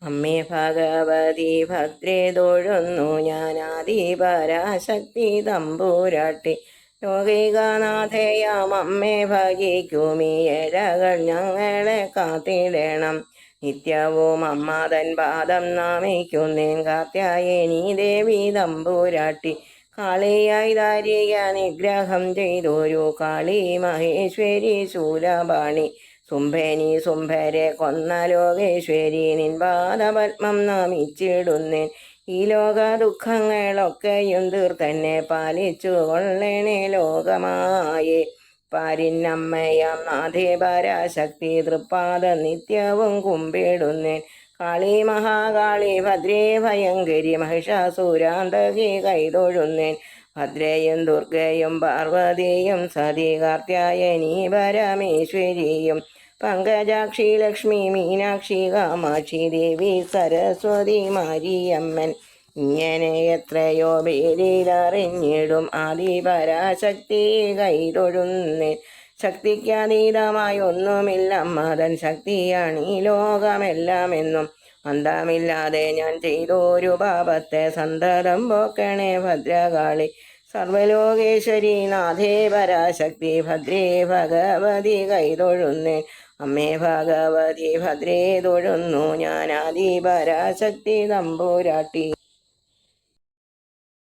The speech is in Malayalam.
അമ്മേ ഭഗവതി ഭദ്രേ തൊഴുന്നു ഞാനാദിപരാശക്തി തമ്പൂരാട്ടി. ലോകികനാഥയാം അമ്മേ ഭജിക്കുമീ ഏഴകൾ ഞങ്ങളെ കാത്തിടണം. നിത്യവും അമ്മതൻ പാദം നാമിക്കുന്നേൻ കാത്യായനി ദേവി തമ്പൂരാട്ടി. കാളിയായി ധാരിക നിഗ്രഹം ചെയ്തൊരു കാളി മഹേശ്വരി ശൂലപാണി. സുംഭേനി സുംഭരെ കൊന്ന ലോകേശ്വരി നിൻ പാദപത്മം നമിച്ചിടുന്നേൻ. ഈ ലോക ദുഃഖങ്ങളൊക്കെയും തീർത്തന്നെ പാലിച്ചു കൊള്ളണേ ലോകമായേ. പാരിന്നമ്മയാം നാഥേ പരാശക്തി തൃപ്പാദ നിത്യവും കുമ്പിടുന്നേൻ. കാളി മഹാകാളി ഭദ്രേ ഭയങ്കരി മഹിഷാസുരാന്തകി കൈതൊഴുന്നേൻ. ഭദ്രയും ദുർഗയും പാർവതിയും സതി കാർത്യായനി പരമേശ്വരിയും പങ്കജാക്ഷി ലക്ഷ്മി മീനാക്ഷി കാമാക്ഷി ദേവി സരസ്വതി മാരിയമ്മൻ. ഇങ്ങനെ എത്രയോ പേരിലറിഞ്ഞിടും ആദിപരാശക്തി കൈതൊഴുന്നേൻ. ശക്തിക്കതീതമായി ഒന്നുമില്ല അമ്മതൻ ശക്തിയാണ് ഈ ലോകമെല്ലാമെന്നും. അന്തമില്ലാതെ ഞാൻ ചെയ്തൊരു പാപത്തെ സന്തതം പോക്കണേ ഭദ്രകാളി. സർവലോകേശ്വരി നാഥേ പരാശക്തി ഭദ്രേ ഭഗവതി കൈതൊഴുന്നേൻ. അമ്മേ ഭഗവതി ഭദ്രേ തൊഴുന്നു ഞാനാദിപരാശക്തി തമ്പൂരാട്ടി.